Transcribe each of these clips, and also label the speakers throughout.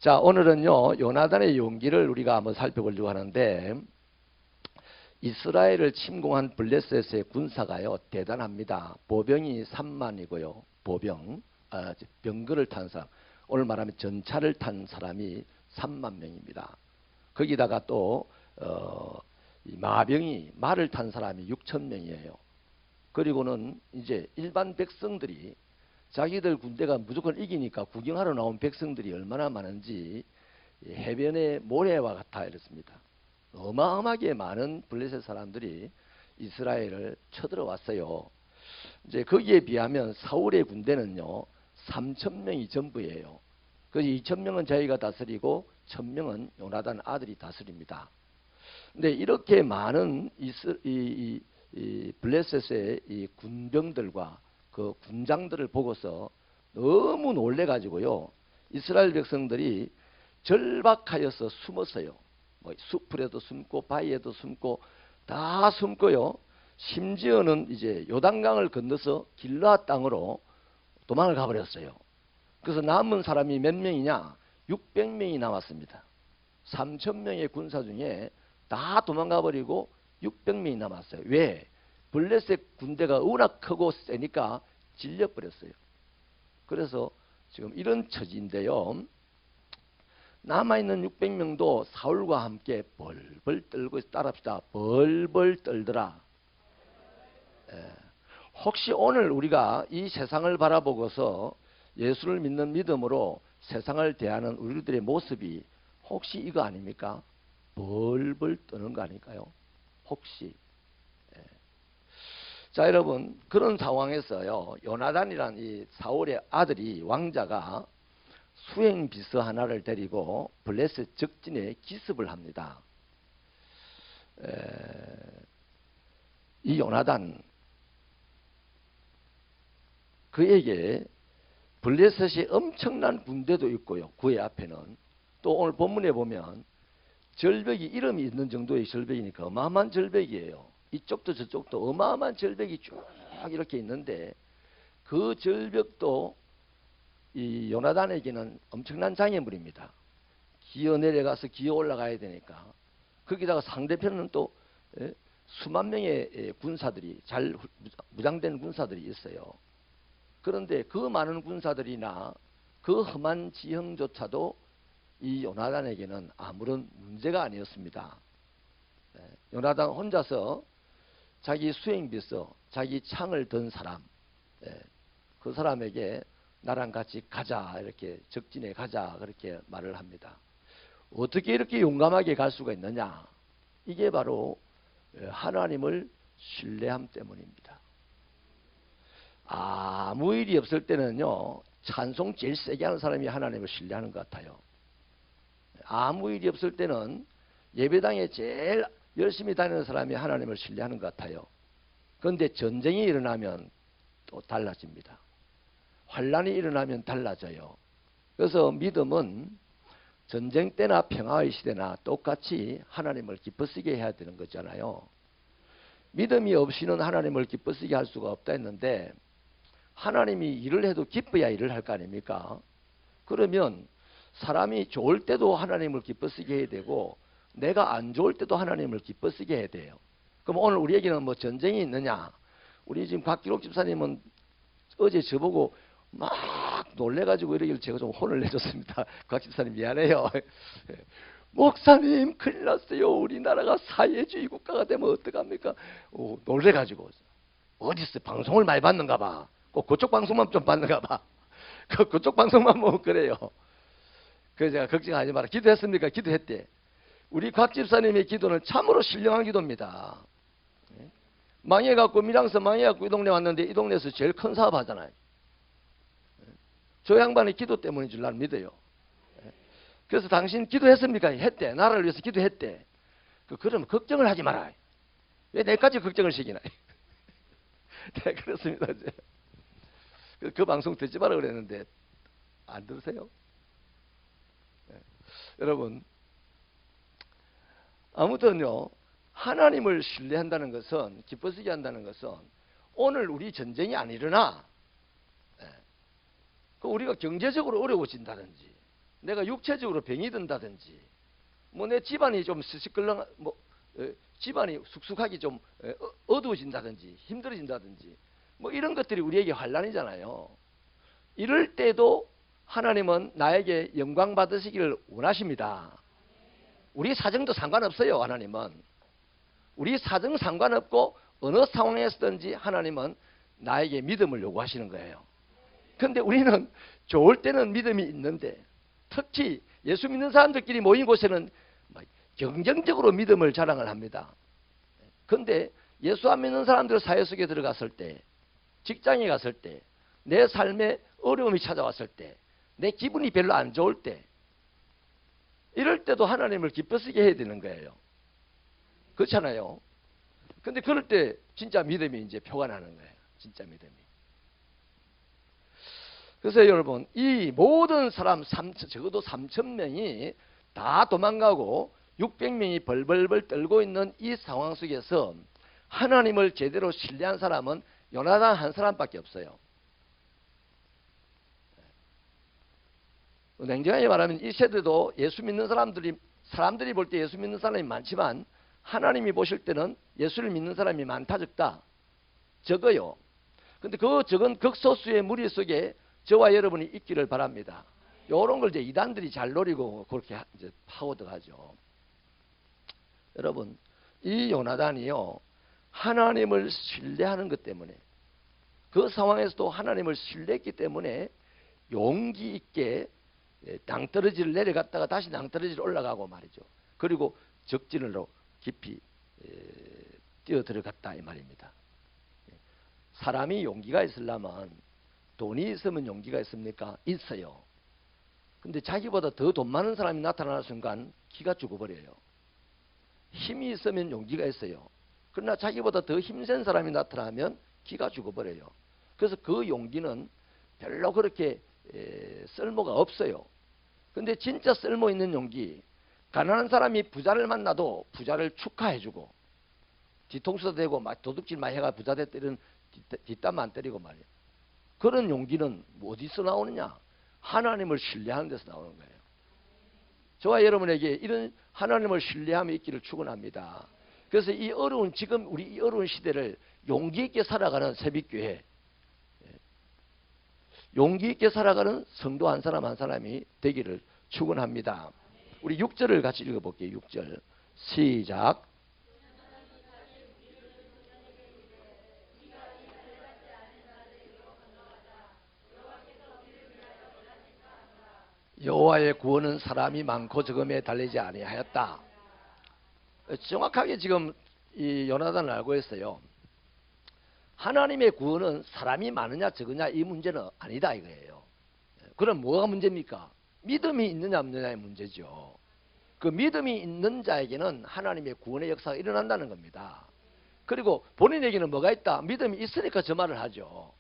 Speaker 1: 자, 오늘은요, 요나단의 용기를 우리가 한번 살펴보려고 하는데, 이스라엘을 침공한 블레셋의 군사가요, 대단합니다. 보병이 3만이고요, 병거를 탄 사람, 오늘 말하면 전차를 탄 사람이 3만 명입니다. 거기다가 또, 말을 탄 사람이 6천 명이에요. 그리고는 이제 일반 백성들이 자기들 군대가 무조건 이기니까 구경하러 나온 백성들이 얼마나 많은지 해변의 모래와 같아 이렇습니다. 어마어마하게 많은 블레셋 사람들이 이스라엘을 쳐들어왔어요. 이제 거기에 비하면 사울의 군대는요 3천 명이 전부예요. 그래서 2천 명은 자기가 다스리고 1천 명은 요나단 아들이 다스립니다. 근데 이렇게 많은 블레셋의 이 군병들과 그 군장들을 보고서 너무 놀래가지고요. 이스라엘 백성들이 절박하여서 숨었어요. 뭐 숲풀에도 숨고 바위에도 숨고 다 숨고요. 심지어는 이제 요단강을 건너서 길르앗 땅으로 도망을 가버렸어요. 그래서 남은 사람이 몇 명이냐? 600명이 남았습니다. 3,000명의 군사 중에 다 도망가버리고 600명이 남았어요. 왜? 블레셋 군대가 워낙 크고 세니까 질려버렸어요. 그래서 지금 이런 처지인데요. 남아있는 600명도 사울과 함께 벌벌 떨고 따라합시다. 벌벌 떨더라. 혹시 오늘 우리가 이 세상을 바라보고서 예수를 믿는 믿음으로 세상을 대하는 우리들의 모습이 혹시 이거 아닙니까? 벌벌 떠는 거 아닐까요? 혹시. 자, 여러분, 그런 상황에서요, 요나단이란 이 사울의 아들이 왕자가 수행 비서 하나를 데리고 블레셋 적진에 기습을 합니다. 이 요나단, 그에게 블레셋이 엄청난 군대도 있고요. 그의 앞에는 또 오늘 본문에 보면 절벽이 이름이 있는 정도의 절벽이니까 어마어마한 절벽이에요. 이쪽도 저쪽도 어마어마한 절벽이 쭉 이렇게 있는데 그 절벽도 이 요나단에게는 엄청난 장애물입니다. 기어 내려가서 기어 올라가야 되니까. 거기다가 상대편은 또 수만 명의 군사들이 잘 무장된 군사들이 있어요. 그런데 그 많은 군사들이나 그 험한 지형조차도 이 요나단에게는 아무런 문제가 아니었습니다. 요나단 혼자서 자기 수행비서, 자기 창을 든 사람, 그 사람에게 나랑 같이 가자, 이렇게 적진에 가자, 그렇게 말을 합니다. 어떻게 이렇게 용감하게 갈 수가 있느냐? 이게 바로 하나님을 신뢰함 때문입니다. 아무 일이 없을 때는요, 찬송 제일 세게 하는 사람이 하나님을 신뢰하는 것 같아요. 아무 일이 없을 때는 예배당에 제일 열심히 다니는 사람이 하나님을 신뢰하는 것 같아요. 그런데 전쟁이 일어나면 또 달라집니다. 환란이 일어나면 달라져요. 그래서 믿음은 전쟁 때나 평화의 시대나 똑같이 하나님을 기쁘시게 해야 되는 거잖아요. 믿음이 없이는 하나님을 기쁘시게 할 수가 없다 했는데 하나님이 일을 해도 기뻐야 일을 할 거 아닙니까? 그러면 사람이 좋을 때도 하나님을 기쁘시게 해야 되고 내가 안 좋을 때도 하나님을 기쁘시게 해야 돼요. 그럼 오늘 우리에게는 뭐 전쟁이 있느냐? 우리 지금 곽기록 집사님은 어제 저보고 막 놀래가지고 이러길래 제가 좀 혼을 내줬습니다. 곽 집사님 미안해요. 목사님 큰일 났어요. 우리나라가 사회주의 국가가 되면 어떡합니까? 놀래가지고 어디서 방송을 많이 받는가 봐. 꼭 그쪽 방송만 좀 받는가 봐. 그쪽 방송만 보면 그래요. 그래서 제가 걱정하지 마라. 기도했습니까? 기도했대. 우리 곽 집사님의 기도는 참으로 신령한 기도입니다. 망해갖고 밀양서 망해갖고 이 동네 왔는데 이 동네에서 제일 큰 사업 하잖아요. 저 양반의 기도 때문인 줄 나는 믿어요. 그래서 당신 기도했습니까? 했대. 나라를 위해서 기도했대. 그러면 걱정을 하지 마라. 왜 내까지 걱정을 시키나? 네, 그렇습니다. 그 방송 듣지 마라 그랬는데 안 들으세요? 여러분, 아무튼요, 하나님을 신뢰한다는 것은, 기뻐지게 한다는 것은 오늘 우리 전쟁이 안 일어나. 우리가 경제적으로 어려워진다든지 내가 육체적으로 병이 든다든지, 뭐 내 집안이 좀 시시끌렁, 집안이 숙숙하게 좀 어두워진다든지, 힘들어진다든지, 뭐 이런 것들이 우리에게 환난이잖아요. 이럴 때도 하나님은 나에게 영광 받으시기를 원하십니다. 우리 사정도 상관없어요. 하나님은 우리 사정 상관없고 어느 상황에서든지 하나님은 나에게 믿음을 요구하시는 거예요. 그런데 우리는 좋을 때는 믿음이 있는데, 특히 예수 믿는 사람들끼리 모인 곳에는 경쟁적으로 믿음을 자랑을 합니다. 그런데 예수 안 믿는 사람들 사회 속에 들어갔을 때, 직장에 갔을 때, 내 삶에 어려움이 찾아왔을 때, 내 기분이 별로 안 좋을 때, 이럴 때도 하나님을 기쁘시게 해야 되는 거예요. 그렇잖아요. 근데 그럴 때 진짜 믿음이 이제 표가 나는 거예요. 진짜 믿음이. 그래서 여러분, 이 모든 사람 적어도 3,000명이 다 도망가고 600명이 벌벌벌 떨고 있는 이 상황 속에서 하나님을 제대로 신뢰한 사람은 요나단 한 사람밖에 없어요. 냉정하게 말하면 이 세대도 예수 믿는 사람들이 볼 때 예수 믿는 사람이 많지만, 하나님이 보실 때는 예수를 믿는 사람이 많다 적다? 적어요. 근데 그 적은 극소수의 무리 속에 저와 여러분이 있기를 바랍니다. 이런 걸 이제 이단들이 잘 노리고 그렇게 이제 파고들어가죠. 여러분, 이 요나단이요, 하나님을 신뢰하는 것 때문에, 그 상황에서도 하나님을 신뢰했기 때문에 용기 있게 낭떠러지를 내려갔다가 다시 낭떠러지를 올라가고 말이죠. 그리고 적진으로 깊이 뛰어 들어갔다 이 말입니다. 사람이 용기가 있으려면 돈이 있으면 용기가 있습니까? 있어요. 근데 자기보다 더 돈 많은 사람이 나타나는 순간 기가 죽어버려요. 힘이 있으면 용기가 있어요. 그러나 자기보다 더 힘센 사람이 나타나면 기가 죽어버려요. 그래서 그 용기는 별로 그렇게 쓸모가 없어요. 근데 진짜 쓸모 있는 용기, 가난한 사람이 부자를 만나도 부자를 축하해주고 뒤통수도 대고 막 도둑질 많이 해가 부자 됐다 이런 뒷담 안 때리고 말이에요. 그런 용기는 어디서 나오느냐? 하나님을 신뢰하는 데서 나오는 거예요. 저와 여러분에게 이런 하나님을 신뢰함이 있기를 축원합니다. 그래서 지금 우리 이 어려운 시대를 용기 있게 살아가는 새벽교회, 용기 있게 살아가는 성도 한 사람 한 사람이 되기를 축원합니다. 우리 6절을 같이 읽어볼게요. 6절 시작. 여호와의 구원은 사람이 많고 적음에 달리지 아니하였다. 정확하게 지금 이 요나단을 알고 있어요. 하나님의 구원은 사람이 많으냐 적으냐 이 문제는 아니다 이거예요. 그럼 뭐가 문제입니까? 믿음이 있느냐 없느냐의 문제죠. 그 믿음이 있는 자에게는 하나님의 구원의 역사가 일어난다는 겁니다. 그리고 본인에게는 뭐가 있다? 믿음이 있으니까 저 말을 하죠.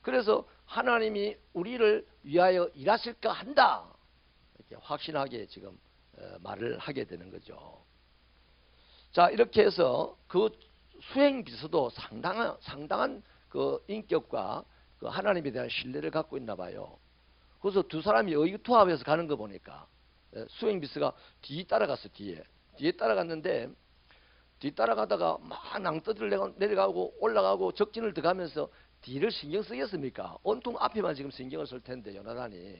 Speaker 1: 그래서 하나님이 우리를 위하여 일하실까 한다, 이렇게 확신하게 지금 말을 하게 되는 거죠. 자, 이렇게 해서 그 수행 비서도 상당한 그 인격과 그 하나님에 대한 신뢰를 갖고 있나 봐요. 그래서 두 사람이 의기투합해서 가는 거 보니까 수행 비서가 뒤에 따라갔어. 뒤에 따라갔는데, 뒤따라가다가 막 낭떠들을 내려가고 올라가고 적진을 들어가면서 뒤를 신경 쓰겠습니까? 온통 앞에만 지금 신경을 쓸 텐데 요나단이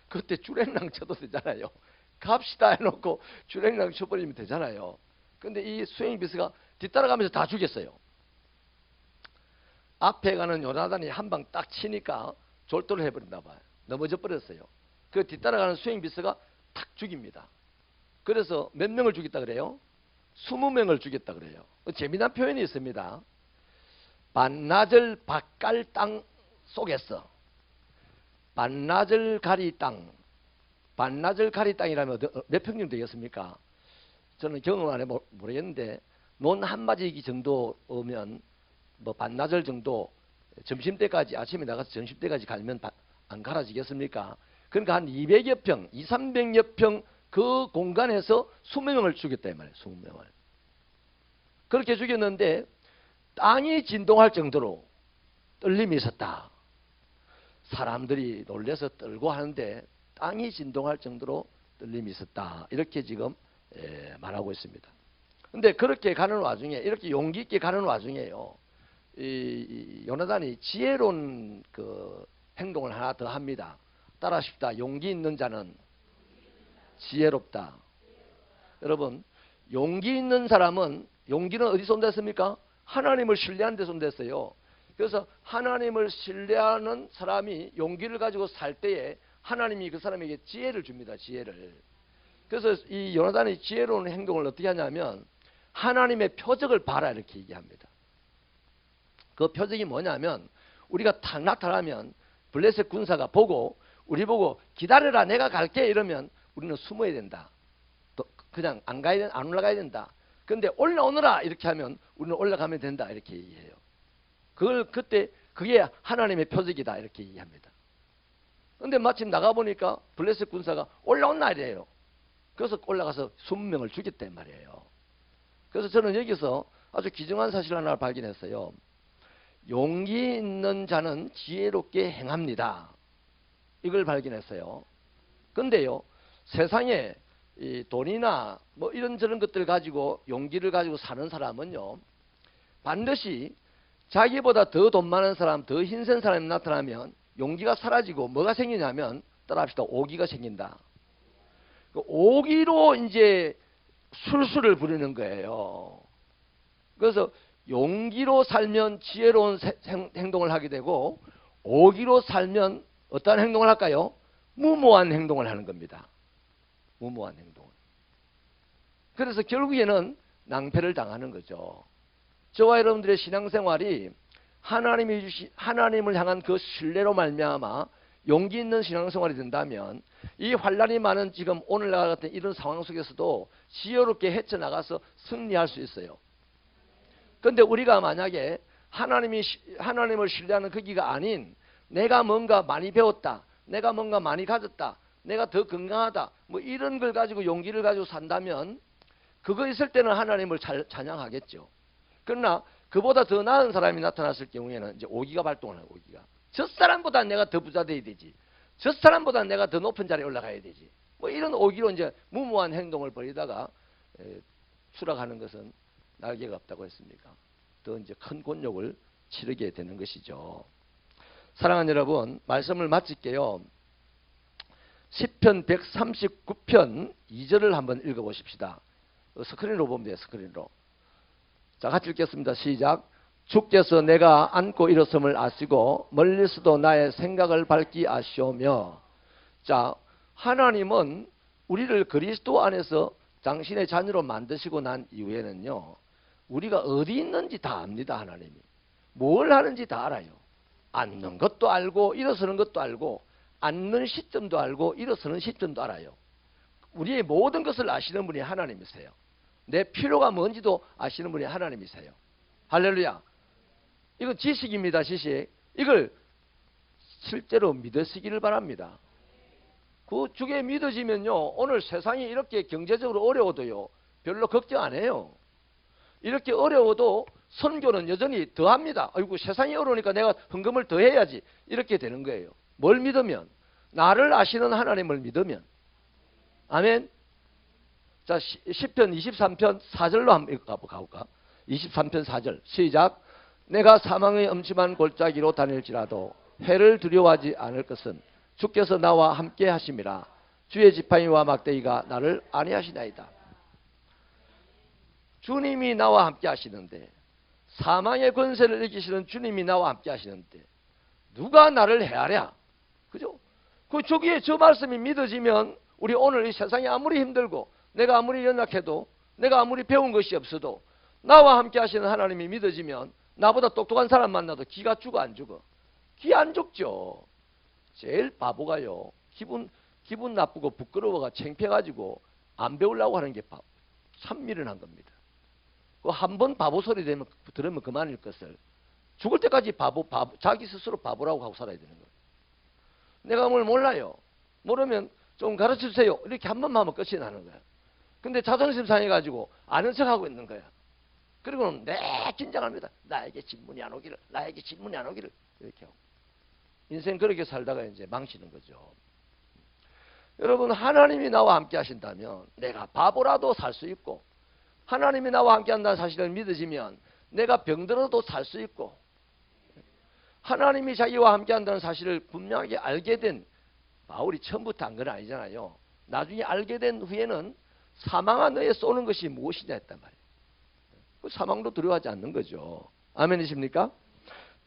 Speaker 1: 그때 주랭랑 쳐도 되잖아요. 갑시다 해놓고 주랭랑 쳐버리면 되잖아요. 근데 이 수행 비서가 뒤따라가면서 다 죽였어요. 앞에 가는 요나단이 한 방 딱 치니까 졸도를 해버린다 봐요. 넘어져 버렸어요. 그 뒤따라가는 수행 비서가 탁 죽입니다. 그래서 몇 명을 죽였다 그래요? 20명을 죽였다 그래요. 재미난 표현이 있습니다. 반나절 밭갈 땅 속에서, 반나절 가리 땅, 반나절 가리 땅이라면 몇 평쯤 되겠습니까? 저는 경험 안 해 모르겠는데 논 한 마지기 정도 오면 뭐 반나절 정도, 점심때까지, 아침에 나가서 점심때까지 갈면 안 갈아지겠습니까? 그러니까 한 200여 평, 200~300여 평 그 공간에서 20명을 죽였다 이 말이에요. 20명을. 그렇게 죽였는데 땅이 진동할 정도로 떨림이 있었다. 사람들이 놀래서 떨고 하는데 땅이 진동할 정도로 떨림이 있었다. 이렇게 지금 말하고 있습니다. 근데 그렇게 가는 와중에, 이렇게 용기 있게 가는 와중에요, 이 요나단이 지혜로운 그 행동을 하나 더 합니다. 따라하십시다. 용기 있는 자는 지혜롭다. 여러분, 용기 있는 사람은, 용기는 어디서 온댔습니까? 하나님을 신뢰하는 데서 온댔어요. 그래서 하나님을 신뢰하는 사람이 용기를 가지고 살 때에 하나님이 그 사람에게 지혜를 줍니다. 지혜를. 그래서 이 요나단이 지혜로운 행동을 어떻게 하냐면 하나님의 표적을 봐라 이렇게 얘기합니다. 그 표적이 뭐냐면, 우리가 탁 나타나면 블레셋 군사가 보고 우리 보고 기다려라 내가 갈게 이러면 우리는 숨어야 된다. 또 그냥 안 올라가야 된다. 그런데 올라오너라 이렇게 하면 우리는 올라가면 된다 이렇게 얘기해요. 그때 그게 하나님의 표적이다 이렇게 얘기합니다. 그런데 마침 나가보니까 블레셋 군사가 올라온 날이에요. 그래서 올라가서 20명을 죽였단 말이에요. 그래서 저는 여기서 아주 귀중한 사실 하나를 발견했어요. 용기 있는 자는 지혜롭게 행합니다. 이걸 발견했어요. 근데요, 세상에 이 돈이나 뭐 이런저런 것들 가지고 용기를 가지고 사는 사람은요, 반드시 자기보다 더 돈 많은 사람, 더 힘센 사람이 나타나면 용기가 사라지고 뭐가 생기냐면, 따라합시다. 오기가 생긴다. 그 오기로 이제 술수를 부리는 거예요. 그래서 용기로 살면 지혜로운 행동을 하게 되고, 오기로 살면 어떤 행동을 할까요? 무모한 행동을 하는 겁니다. 무모한 행동을. 그래서 결국에는 낭패를 당하는 거죠. 저와 여러분들의 신앙생활이 하나님을 향한 그 신뢰로 말미암아 용기 있는 신앙생활이 된다면, 이 환란이 많은 지금 오늘날 같은 이런 상황 속에서도 지혜롭게 헤쳐나가서 승리할 수 있어요. 그런데 우리가 만약에 하나님을 신뢰하는 거기가 아닌, 내가 뭔가 많이 배웠다, 내가 뭔가 많이 가졌다, 내가 더 건강하다, 뭐 이런 걸 가지고 용기를 가지고 산다면 그거 있을 때는 하나님을 찬양하겠죠. 그러나 그보다 더 나은 사람이 나타났을 경우에는 이제 오기가 발동을 하고, 오기가. 저 사람보다 내가 더 부자 돼야 되지, 저 사람보다 내가 더 높은 자리에 올라가야 되지, 뭐 이런 오기로 이제 무모한 행동을 벌이다가 추락하는 것은 날개가 없다고 했습니까? 더 이제 큰 곤욕을 치르게 되는 것이죠. 사랑하는 여러분, 말씀을 마칠게요. 시편 139편 2절을 한번 읽어보십시다. 스크린으로 보면 돼요. 스크린으로. 자, 같이 읽겠습니다. 시작. 주께서 내가 앉고 일어섬을 아시고 멀리서도 나의 생각을 밝히 아시오며. 자, 하나님은 우리를 그리스도 안에서 당신의 자녀로 만드시고 난 이후에는요, 우리가 어디 있는지 다 압니다. 하나님이 뭘 하는지 다 알아요. 앉는 것도 알고 일어서는 것도 알고, 앉는 시점도 알고 일어서는 시점도 알아요. 우리의 모든 것을 아시는 분이 하나님이세요. 내 필요가 뭔지도 아시는 분이 하나님이세요. 할렐루야. 이건 지식입니다. 지식. 이걸 실제로 믿으시기를 바랍니다. 그 주게 믿어지면요, 오늘 세상이 이렇게 경제적으로 어려워도요 별로 걱정 안 해요. 이렇게 어려워도 선교는 여전히 더합니다. 아이고, 세상이 어려우니까 내가 헌금을 더 해야지, 이렇게 되는 거예요. 뭘 믿으면? 나를 아시는 하나님을 믿으면. 아멘. 자, 시편 23편 4절로 한번 가볼까? 23편 4절 시작. 내가 사망의 음침한 골짜기로 다닐지라도 해를 두려워하지 않을 것은 주께서 나와 함께 하심이라. 주의 지팡이와 막대기가 나를 안위하시나이다. 주님이 나와 함께 하시는데, 사망의 권세를 이기시는 주님이 나와 함께 하시는데 누가 나를 해하랴? 그죠? 저기에 저 말씀이 믿어지면 우리 오늘 이 세상이 아무리 힘들고 내가 아무리 연약해도 내가 아무리 배운 것이 없어도 나와 함께 하시는 하나님이 믿어지면 나보다 똑똑한 사람 만나도 기가 죽어 안 죽어? 기 안 죽죠. 제일 바보가요, 기분 나쁘고 부끄러워가 창피해가지고 안 배우려고 하는 게 참 미련한 겁니다. 한 번 바보 소리 들으면 그만일 것을 죽을 때까지 자기 스스로 바보라고 하고 살아야 되는 거예요. 내가 뭘 몰라요. 모르면 좀 가르쳐주세요. 이렇게 한 번만 하면 끝이 나는 거야. 근데 자존심 상해가지고 아는 척하고 있는 거야. 그리고는 긴장합니다. 나에게 질문이 안 오기를, 나에게 질문이 안 오기를, 이렇게 하고. 인생 그렇게 살다가 이제 망치는 거죠. 여러분, 하나님이 나와 함께 하신다면 내가 바보라도 살 수 있고, 하나님이 나와 함께 한다는 사실을 믿어지면 내가 병들어도 살 수 있고, 하나님이 자기와 함께 한다는 사실을 분명하게 알게 된 바울이 처음부터 한 건 아니잖아요. 나중에 알게 된 후에는 사망아 너에 쏘는 것이 무엇이냐 했단 말이에요. 그 사망도 두려워하지 않는 거죠. 아멘이십니까?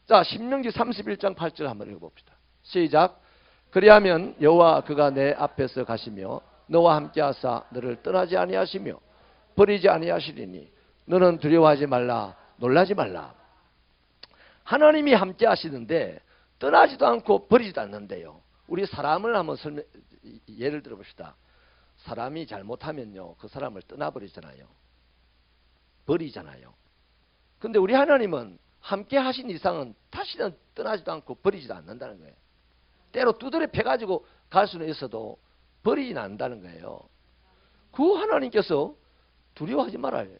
Speaker 1: 자, 신명기 31장 8절 한번 읽어봅시다. 시작. 그리하면 여호와 그가 내 앞에서 가시며 너와 함께하사 너를 떠나지 아니하시며 버리지 아니하시리니 너는 두려워하지 말라, 놀라지 말라. 하나님이 함께 하시는데 떠나지도 않고 버리지도 않는데요. 우리 사람을 한번 예를 들어봅시다. 사람이 잘못하면요, 그 사람을 떠나버리잖아요. 버리잖아요. 근데 우리 하나님은 함께 하신 이상은 다시는 떠나지도 않고 버리지도 않는다는 거예요. 때로 두드려 패가지고 갈 수는 있어도 버리진 않는다는 거예요. 그 하나님께서 두려워하지 말아요.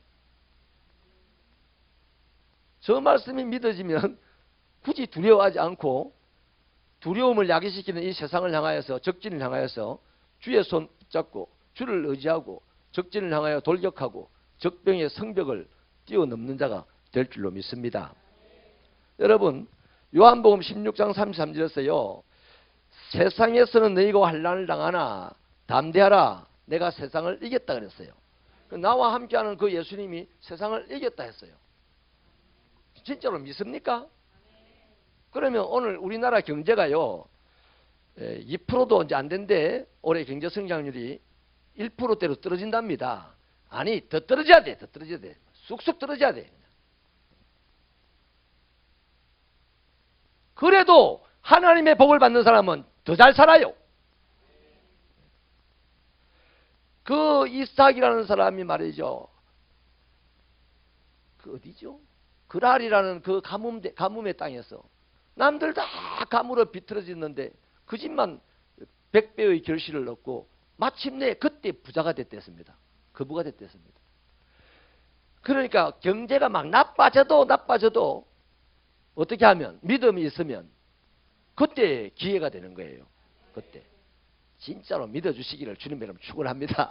Speaker 1: 저 말씀이 믿어지면 굳이 두려워하지 않고 두려움을 야기시키는 이 세상을 향하여서, 적진을 향하여서 주의 손 잡고 주를 의지하고 적진을 향하여 돌격하고 적병의 성벽을 뛰어넘는 자가 될 줄로 믿습니다. 여러분, 요한복음 16장 33절에서요. 세상에서는 너희가 환난을 당하나 담대하라, 내가 세상을 이겼다 그랬어요. 나와 함께하는 그 예수님이 세상을 이겼다 했어요. 진짜로 믿습니까? 그러면 오늘 우리나라 경제가요 2%도 이제 안 된대. 올해 경제 성장률이 1%대로 떨어진답니다. 아니, 더 떨어져야 돼. 더 떨어져야 돼. 쑥쑥 떨어져야 돼. 그래도 하나님의 복을 받는 사람은 더 잘 살아요. 그 이삭이라는 사람이 말이죠. 그 어디죠? 그랄이라는 그 가뭄의 땅에서 남들 다 가물어 비틀어졌는데 그 집만 100배의 결실을 얻고 마침내 그때 부자가 됐댔습니다. 거부가 됐댔습니다. 그러니까 경제가 막 나빠져도 어떻게 하면, 믿음이 있으면 그때 기회가 되는 거예요. 그때 진짜로 믿어주시기를 주님의 이름으로 축원합니다.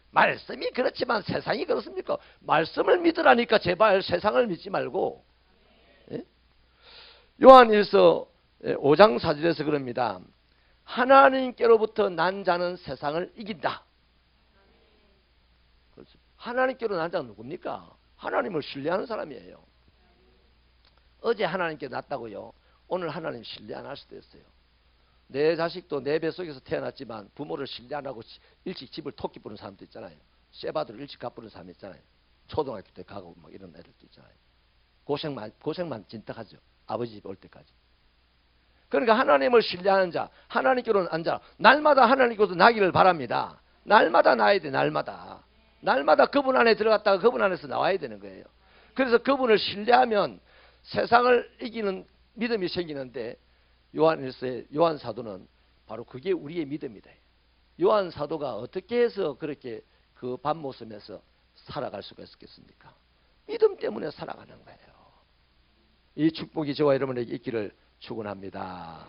Speaker 1: 말씀이 그렇지만 세상이 그렇습니까? 말씀을 믿으라니까 제발 세상을 믿지 말고. 요한일서 5장 4절에서 그럽니다. 하나님께로부터 난 자는 세상을 이긴다. 그렇죠. 하나님께로 난 자는 누굽니까? 하나님을 신뢰하는 사람이에요. 어제 하나님께 났다고요. 오늘 하나님 신뢰 안 할 수도 있어요. 내 자식도 내 뱃속에서 태어났지만 부모를 신뢰 안 하고 일찍 집을 토끼 부는 사람도 있잖아요. 쇠바드로 일찍 가부는 사람 있잖아요. 초등학교 때 가고 막 이런 애들도 있잖아요. 고생만 진떡하죠. 아버지 집 올 때까지. 그러니까 하나님을 신뢰하는 자, 하나님께로는 안 자, 날마다 하나님께서 나기를 바랍니다. 날마다 나야 돼. 날마다 그분 안에 들어갔다가 그분 안에서 나와야 되는 거예요. 그래서 그분을 신뢰하면 세상을 이기는 믿음이 생기는데, 요한일서의 요한 사도는 바로 그게 우리의 믿음이다. 요한 사도가 어떻게 해서 그렇게 그 밤모섬에서 살아갈 수가 있었겠습니까? 믿음 때문에 살아가는 거예요. 이 축복이 저와 여러분에게 있기를 축원합니다.